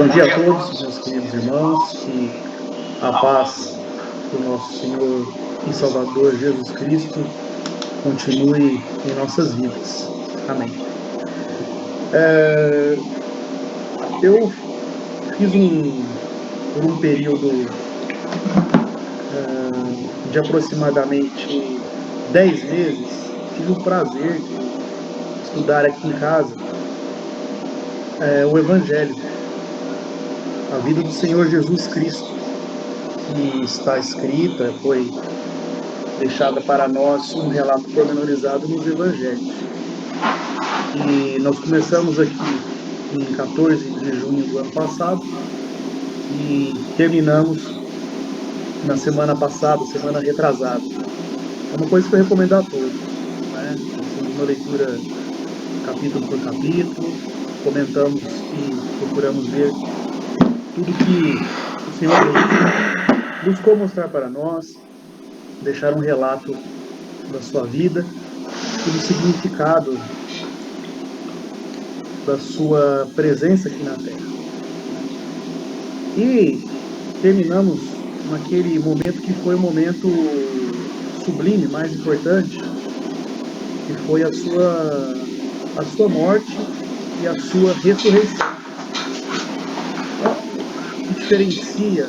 Bom dia a todos, meus queridos irmãos, que a paz do nosso Senhor e Salvador Jesus Cristo continue em nossas vidas. Amém. Eu fiz por um período de aproximadamente 10 meses, tive o prazer de estudar aqui em casa o Evangelho, a vida do Senhor Jesus Cristo, que está escrita, foi deixada para nós um relato pormenorizado nos Evangelhos. E nós começamos aqui em 14 de junho do ano passado e terminamos na semana passada, semana retrasada. É uma coisa que eu recomendo a todos, né? Fazemos uma leitura capítulo por capítulo, comentamos e procuramos ver tudo que o Senhor buscou mostrar para nós, deixar um relato da sua vida e do significado da sua presença aqui na Terra. E terminamos naquele momento que foi o momento sublime, mais importante, que foi a sua morte e a sua ressurreição. O que diferencia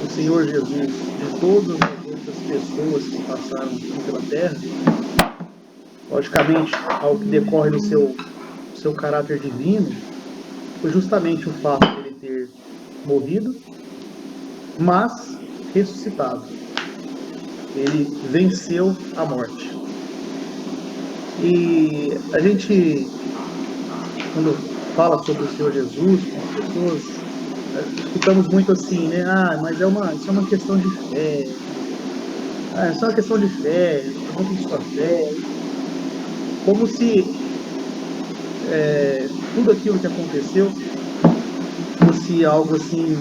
o Senhor Jesus de todas as outras pessoas que passaram aqui pela Terra, logicamente, ao que decorre do seu caráter divino, foi justamente o fato de ele ter morrido, mas ressuscitado. Ele venceu a morte. E a gente, quando fala sobre o Senhor Jesus com as pessoas, escutamos muito assim, né? Mas isso é uma questão de fé. É só uma questão de fé, muito de sua fé. Como se tudo aquilo que aconteceu fosse algo assim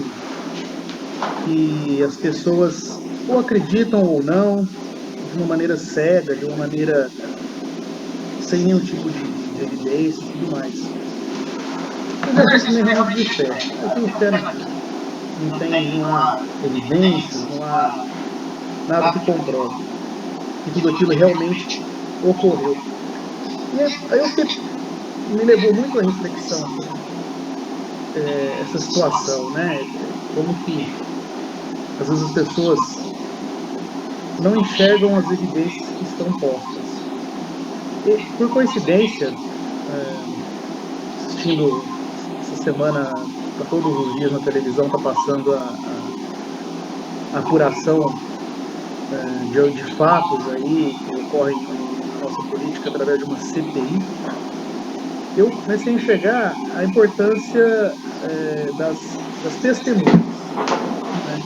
que as pessoas ou acreditam ou não, de uma maneira cega, de uma maneira sem nenhum tipo de evidência e tudo mais. Mas existe um negócio de fé. Eu tenho fé naquilo. Não tem nenhuma evidência, não há nada que comprove que tudo aquilo realmente ocorreu. E aí me levou muito à reflexão essa situação, né? Como que às vezes as pessoas não enxergam as evidências que estão postas. E, por coincidência, assistindo essa semana, todos os dias na televisão, está passando a apuração de fatos aí que ocorrem na nossa política através de uma CPI. Eu comecei a enxergar a importância das testemunhas. Né?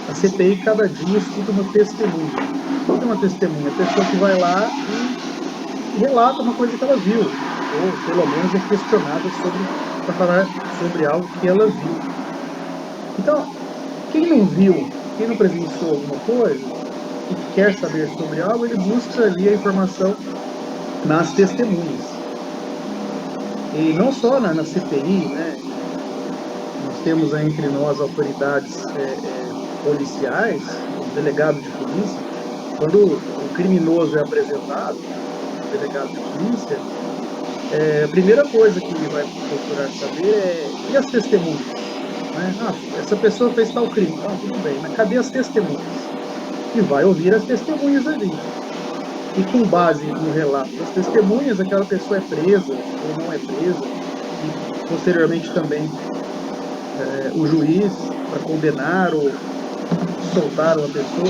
A CPI cada dia escuta uma testemunha. O que é uma testemunha? A pessoa que vai lá e relata uma coisa que ela viu, ou pelo menos é questionada para falar sobre algo que ela viu. Então, quem não viu, quem não presenciou alguma coisa e quer saber sobre algo, ele busca ali a informação nas testemunhas. E não só na CPI, né? Nós temos aí entre nós autoridades policiais, o delegado de polícia. Quando o criminoso é apresentado, o delegado de polícia, a primeira coisa que ele vai procurar saber é: e as testemunhas? Né? Essa pessoa fez tal crime. Tudo bem, mas cadê as testemunhas? E vai ouvir as testemunhas ali. E com base no relato das testemunhas, aquela pessoa é presa ou não é presa. E posteriormente também o juiz, para condenar ou soltar uma pessoa,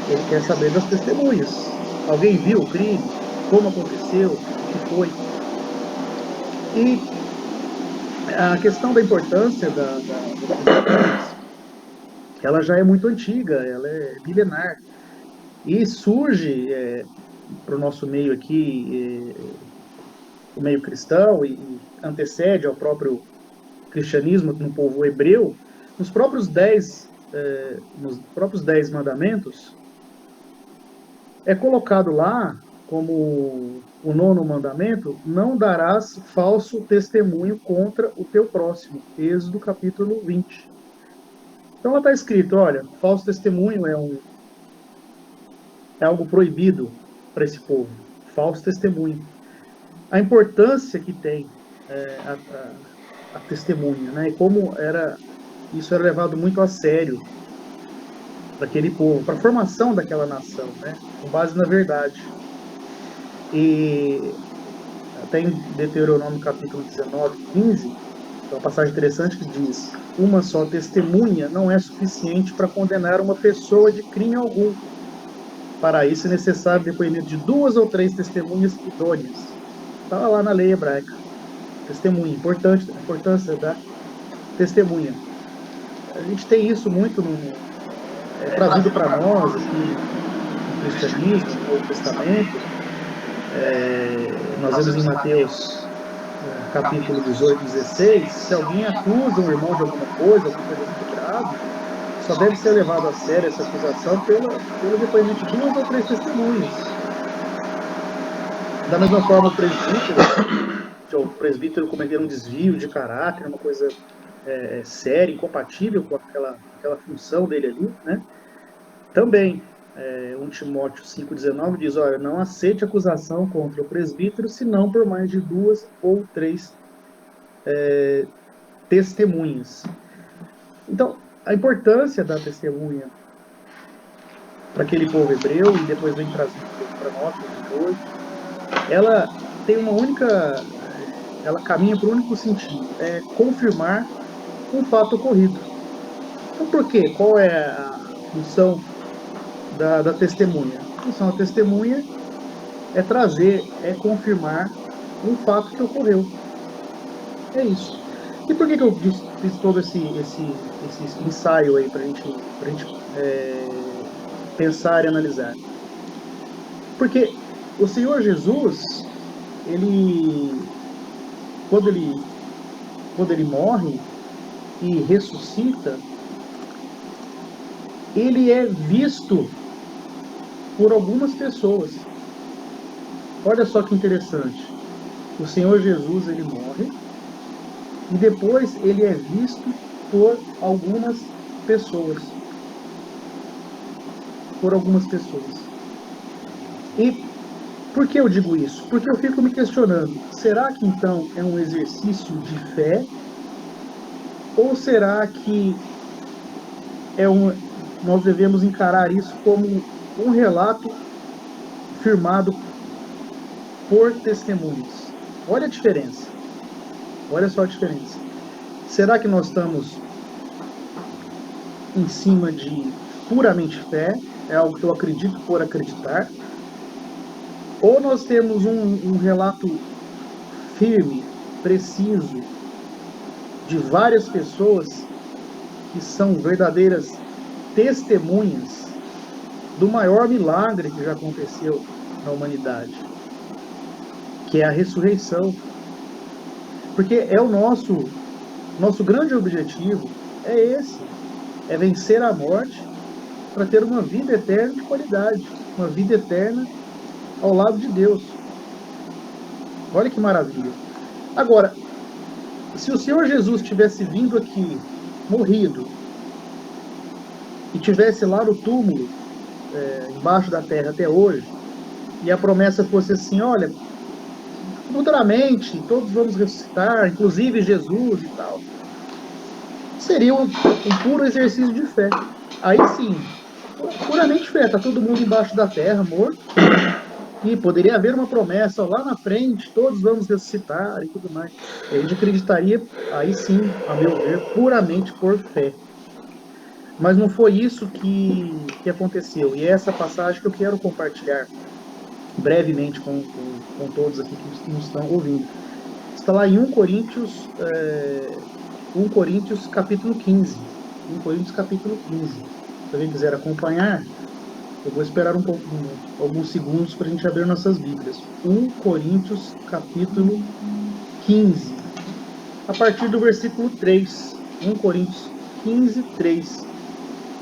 ele quer saber das testemunhas. Alguém viu o crime? Como aconteceu? O que foi? E a questão da importância das testemunhas, ela já é muito antiga, ela é milenar. E surge para o nosso meio aqui, o meio cristão, e antecede ao próprio cristianismo no povo hebreu, nos próprios 10 mandamentos, é colocado lá como o 9º mandamento, não darás falso testemunho contra o teu próximo. Êxodo capítulo 20. Então lá está escrito, olha, falso testemunho é algo proibido para esse povo. Falso testemunho. A importância que tem a testemunha, né? E como isso era levado muito a sério para aquele povo, para a formação daquela nação, né? Com base na verdade. E até em Deuteronômio capítulo 19, 15, tem uma passagem interessante que diz: uma só testemunha não é suficiente para condenar uma pessoa de crime algum. Para isso é necessário o depoimento de 2 ou 3 testemunhas idôneas. Está lá na lei hebraica. Testemunha, importante, a importância da testemunha. A gente tem isso muito trazido para nós aqui no cristianismo, no Novo Testamento. Nós vemos em Mateus capítulo 18, 16, se alguém acusa um irmão de alguma coisa muito grave, só deve ser levado a sério essa acusação pelo depoimento de 2 ou 3 testemunhas. Da mesma forma, o presbítero cometer um desvio de caráter, uma coisa séria, incompatível com aquela função dele ali, né? Também, 1 Timóteo 5,19 diz, olha, não aceite acusação contra o presbítero, senão por mais de 2 ou 3 testemunhas. Então, a importância da testemunha para aquele povo hebreu, e depois vem trazido para nós, hoje, ela tem ela caminha para o único sentido, é confirmar um fato ocorrido. Então, por quê? Qual é a função da testemunha? A função da testemunha é confirmar um fato que ocorreu. É isso. E por que eu fiz todo esse ensaio aí para a gente pensar e analisar? Porque o Senhor Jesus, quando ele morre e ressuscita, ele é visto por algumas pessoas. Olha só que interessante. O Senhor Jesus, ele morre e depois ele é visto por algumas pessoas. Por algumas pessoas. E por que eu digo isso? Porque eu fico me questionando, será que então é um exercício de fé? Ou será que nós devemos encarar isso como um relato firmado por testemunhas? Olha a diferença. Olha só a diferença. Será que nós estamos em cima de puramente fé? É algo que eu acredito por acreditar? Ou nós temos um relato firme, preciso, de várias pessoas que são verdadeiras testemunhas do maior milagre que já aconteceu na humanidade, que é a ressurreição. Porque é o nosso grande objetivo, é esse, é vencer a morte para ter uma vida eterna de qualidade, uma vida eterna ao lado de Deus. Olha que maravilha. Agora, se o Senhor Jesus tivesse vindo aqui, morrido, e tivesse lá no túmulo, embaixo da terra até hoje, e a promessa fosse assim, olha, futuramente todos vamos ressuscitar, inclusive Jesus e tal, seria um puro exercício de fé. Aí sim, puramente fé, está todo mundo embaixo da terra, morto, e poderia haver uma promessa, lá na frente, todos vamos ressuscitar e tudo mais. E a gente acreditaria, aí sim, a meu ver, puramente por fé. Mas não foi isso que aconteceu. E é essa passagem que eu quero compartilhar brevemente com todos aqui que nos estão ouvindo. Está lá em 1 Coríntios capítulo 15. 1 Coríntios capítulo 15. Se alguém quiser acompanhar, eu vou esperar alguns segundos para a gente abrir nossas Bíblias. 1 Coríntios capítulo 15. A partir do versículo 3. 1 Coríntios 15, 3.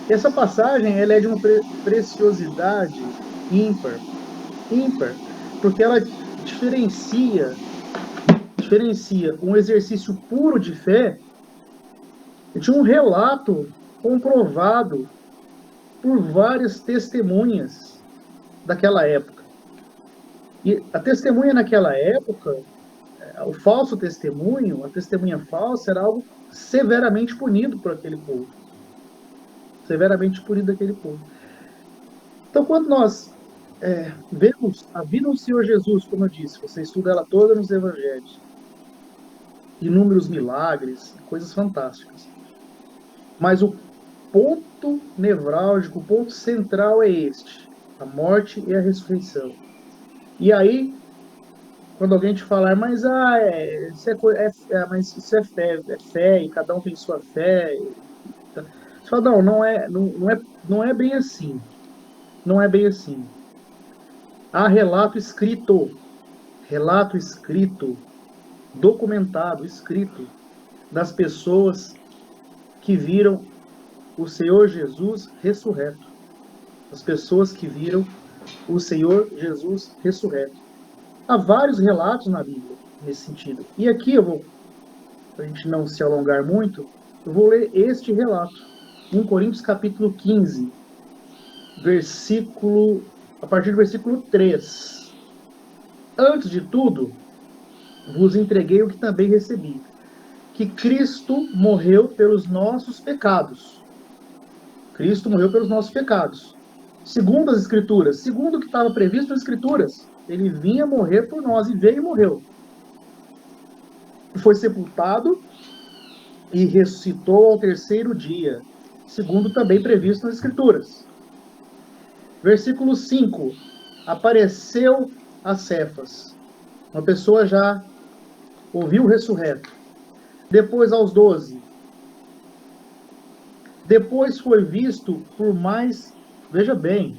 Essa passagem ela é de uma preciosidade ímpar. porque ela diferencia um exercício puro de fé de um relato comprovado por várias testemunhas daquela época. E a testemunha naquela época, o falso testemunho, a testemunha falsa, era algo severamente punido por aquele povo. Severamente punido daquele povo. Então, quando nós vemos a vida do Senhor Jesus, como eu disse, você estuda ela toda nos evangelhos, inúmeros milagres, coisas fantásticas. Mas o ponto nevrálgico, o ponto central é este: a morte e a ressurreição. E aí, quando alguém te falar, mas mas isso é fé, e cada um tem sua fé. Você fala, não é bem assim. Não é bem assim. Há relato escrito, documentado, escrito, das pessoas que viram o Senhor Jesus ressurreto. As pessoas que viram o Senhor Jesus ressurreto. Há vários relatos na Bíblia nesse sentido. E aqui eu vou, para a gente não se alongar muito, eu vou ler este relato. 1 Coríntios capítulo 15, a partir do versículo 3. Antes de tudo, vos entreguei o que também recebi, que Cristo morreu pelos nossos pecados. Cristo morreu pelos nossos pecados. Segundo as Escrituras, segundo o que estava previsto nas Escrituras, ele vinha morrer por nós, e veio e morreu. Foi sepultado e ressuscitou ao terceiro dia, segundo também previsto nas Escrituras. Versículo 5. Apareceu a Cefas. Uma pessoa já ouviu o ressurreto. Depois aos 12. Depois foi visto por mais, veja bem,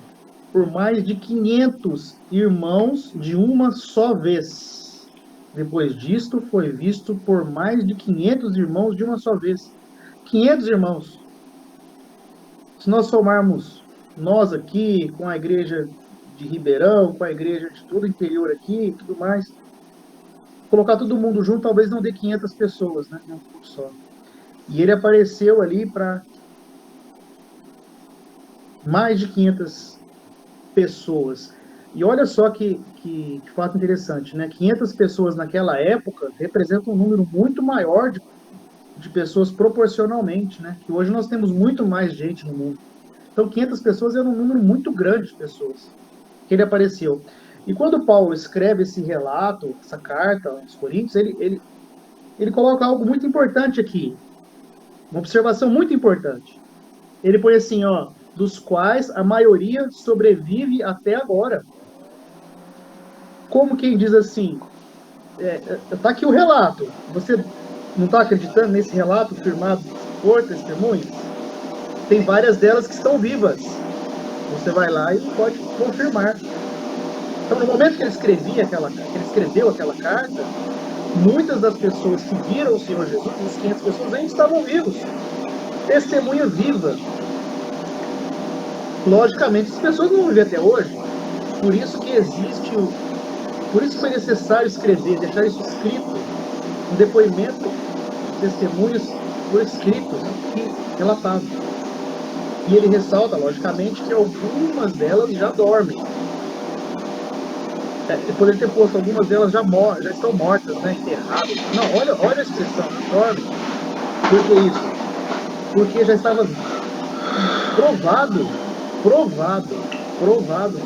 por mais de 500 irmãos de uma só vez. Depois disto foi visto por mais de 500 irmãos de uma só vez. 500 irmãos. Se nós somarmos nós aqui, com a igreja de Ribeirão, com a igreja de todo o interior aqui e tudo mais, colocar todo mundo junto, talvez não dê 500 pessoas, né? Um pouco só. E ele apareceu ali para mais de 500 pessoas. E olha só que fato interessante, né? 500 pessoas naquela época representam um número muito maior de pessoas proporcionalmente, né? Que hoje nós temos muito mais gente no mundo. Então 500 pessoas era um número muito grande de pessoas que ele apareceu. E quando Paulo escreve esse relato, essa carta aos Coríntios, ele coloca algo muito importante aqui. Uma observação muito importante. Ele põe assim, ó, dos quais a maioria sobrevive até agora. Como quem diz assim, tá aqui o relato. Você não está acreditando nesse relato firmado por testemunhas? Tem várias delas que estão vivas. Você vai lá e pode confirmar. Então, no momento que ele escreveu aquela carta, muitas das pessoas que viram o Senhor Jesus, as 500 pessoas, ainda estavam vivos. Testemunha viva. Logicamente, as pessoas não vão viver até hoje. Por isso que foi necessário escrever, deixar isso escrito, um depoimento, testemunhos por escrito, que relatavam. E ele ressalta, logicamente, que algumas delas já dormem. Ele poderia ter posto, algumas delas já estão mortas, né, enterradas. Não, olha a expressão, dormem. Por que isso? Porque já estava provado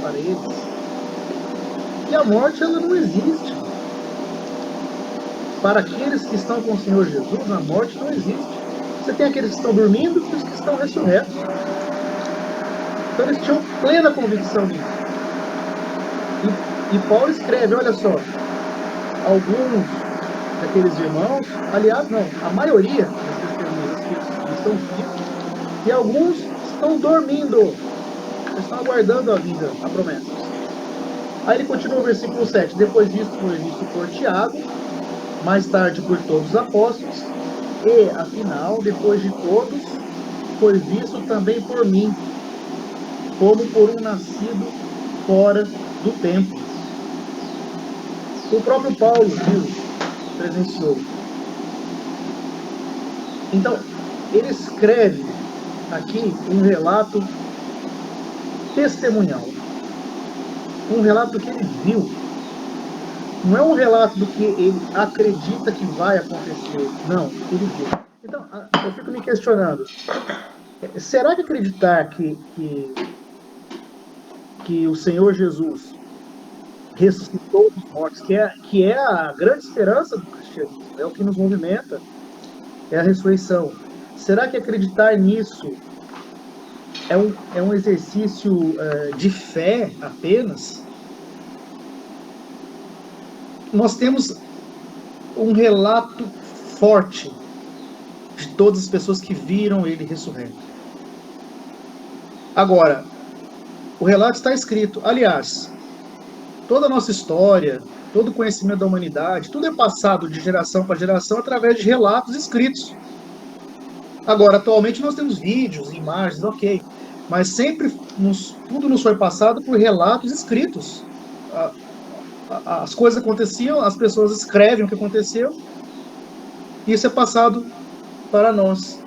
para eles. E a morte, ela não existe. Para aqueles que estão com o Senhor Jesus, a morte não existe. Você tem aqueles que estão dormindo e os que estão ressurretos. Então eles tinham plena convicção disso. E Paulo escreve, olha só, alguns daqueles irmãos, aliás, não, a maioria das testemunhas estão vivos, e alguns estão dormindo, estão aguardando a vida, a promessa. Aí ele continua o versículo 7, depois disso foi visto por Tiago, mais tarde por todos os apóstolos, e, afinal, depois de todos, foi visto também por mim, como por um nascido fora do tempo. O próprio Paulo viu, presenciou. Então, ele escreve aqui um relato testemunhal. Um relato do que ele viu. Não é um relato do que ele acredita que vai acontecer. Não, ele viu. Então, eu fico me questionando. Será que acreditar que o Senhor Jesus ressuscitou dos mortos, que é a grande esperança do cristianismo, é o que nos movimenta, é a ressurreição. Será que acreditar nisso é um exercício de fé apenas? Nós temos um relato forte de todas as pessoas que viram ele ressurreto. Agora, o relato está escrito. Aliás, toda a nossa história, todo o conhecimento da humanidade, tudo é passado de geração para geração através de relatos escritos. Agora, atualmente nós temos vídeos, imagens, ok. Mas sempre tudo nos foi passado por relatos escritos. As coisas aconteciam, as pessoas escrevem o que aconteceu, e isso é passado para nós.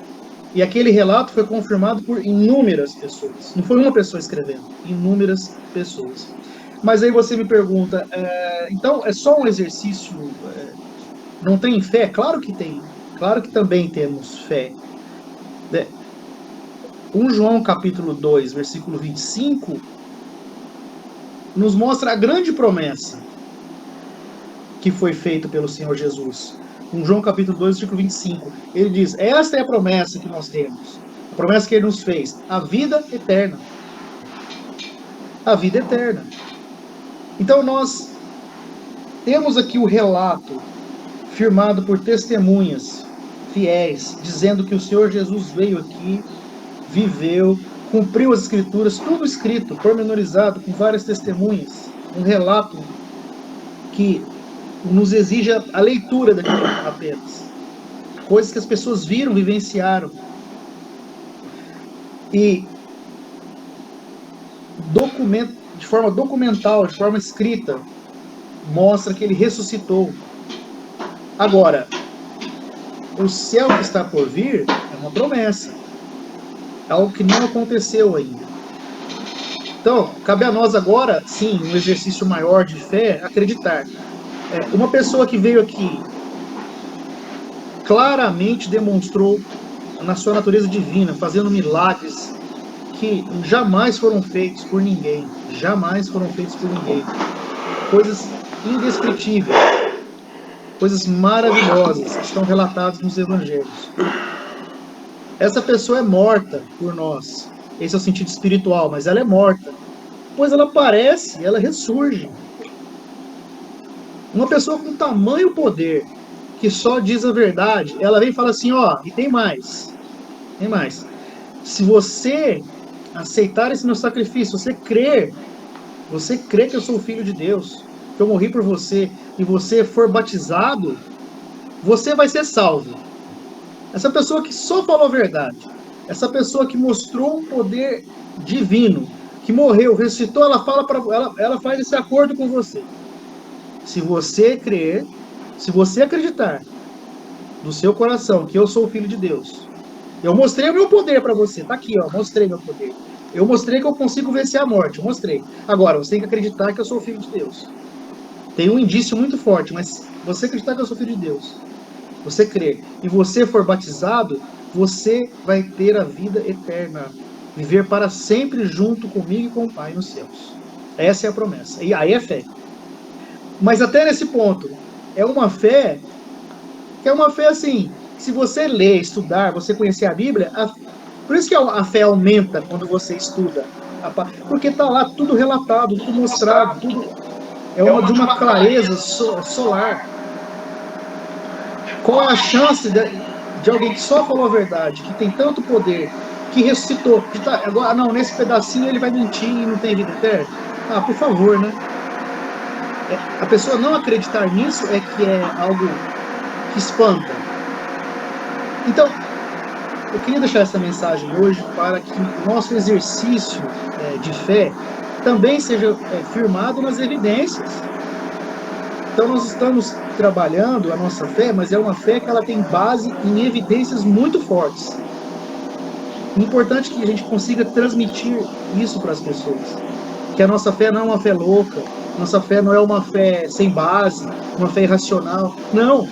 E aquele relato foi confirmado por inúmeras pessoas. Não foi uma pessoa escrevendo, inúmeras pessoas. Mas aí você me pergunta, então é só um exercício, não tem fé? Claro que tem, claro que também temos fé. 1 João capítulo 2, versículo 25, nos mostra a grande promessa que foi feita pelo Senhor Jesus. 1 João capítulo 2, versículo 25, ele diz, esta é a promessa que nós temos, a promessa que ele nos fez, a vida eterna. A vida eterna. Então nós temos aqui o relato firmado por testemunhas fiéis, dizendo que o Senhor Jesus veio aqui, viveu, cumpriu as escrituras, tudo escrito, pormenorizado, com várias testemunhas, um relato que nos exige a leitura daquilo apenas. Coisas que as pessoas viram, vivenciaram. E de forma documental, de forma escrita, mostra que ele ressuscitou. Agora, o céu que está por vir é uma promessa. É algo que não aconteceu ainda. Então, cabe a nós agora, sim, um exercício maior de fé, acreditar. Uma pessoa que veio aqui claramente demonstrou na sua natureza divina, fazendo milagres que jamais foram feitos por ninguém. Jamais foram feitos por ninguém. Coisas indescritíveis. Coisas maravilhosas que estão relatadas nos evangelhos. Essa pessoa é morta por nós. Esse é o sentido espiritual, mas ela é morta. Pois ela aparece, ela ressurge. Uma pessoa com tamanho poder, que só diz a verdade, ela vem e fala assim, e tem mais. Tem mais. Se você aceitar esse meu sacrifício, você crer que eu sou o Filho de Deus, que eu morri por você, e você for batizado, você vai ser salvo. Essa pessoa que só falou a verdade, essa pessoa que mostrou um poder divino, que morreu, ressuscitou, ela faz esse acordo com você. Se você crer, se você acreditar do seu coração que eu sou o Filho de Deus, eu mostrei o meu poder para você, tá aqui, mostrei meu poder. Eu mostrei que eu consigo vencer a morte, eu mostrei. Agora, você tem que acreditar que eu sou o Filho de Deus. Tem um indício muito forte, mas você acreditar que eu sou Filho de Deus, você crer, e você for batizado, você vai ter a vida eterna, viver para sempre junto comigo e com o Pai nos céus. Essa é a promessa, e aí é fé. Mas até nesse ponto, é uma fé que é uma fé assim, se você ler, estudar, você conhecer a Bíblia, por isso que a fé aumenta quando você estuda, porque está lá tudo relatado, tudo mostrado, tudo de uma clareza solar. Qual é a chance de alguém que só falou a verdade, que tem tanto poder, que ressuscitou, agora não, nesse pedacinho ele vai mentir e não tem vida eterna? Por favor, né? A pessoa não acreditar nisso é que é algo que espanta. Então, eu queria deixar essa mensagem hoje para que o nosso exercício de fé também seja firmado nas evidências. Então nós estamos trabalhando a nossa fé, mas é uma fé que ela tem base em evidências muito fortes. É importante que a gente consiga transmitir isso para as pessoas. Que a nossa fé não é uma fé louca, nossa fé não é uma fé sem base, uma fé irracional. Não,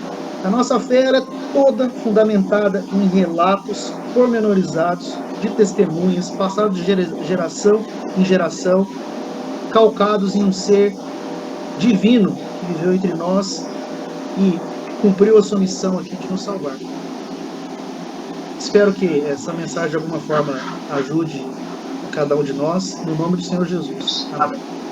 a nossa fé ela é toda fundamentada em relatos pormenorizados de testemunhas, passados de geração em geração, calcados em um ser divino que viveu entre nós e cumpriu a sua missão aqui de nos salvar. Espero que essa mensagem de alguma forma ajude a cada um de nós, no nome do Senhor Jesus. Amém.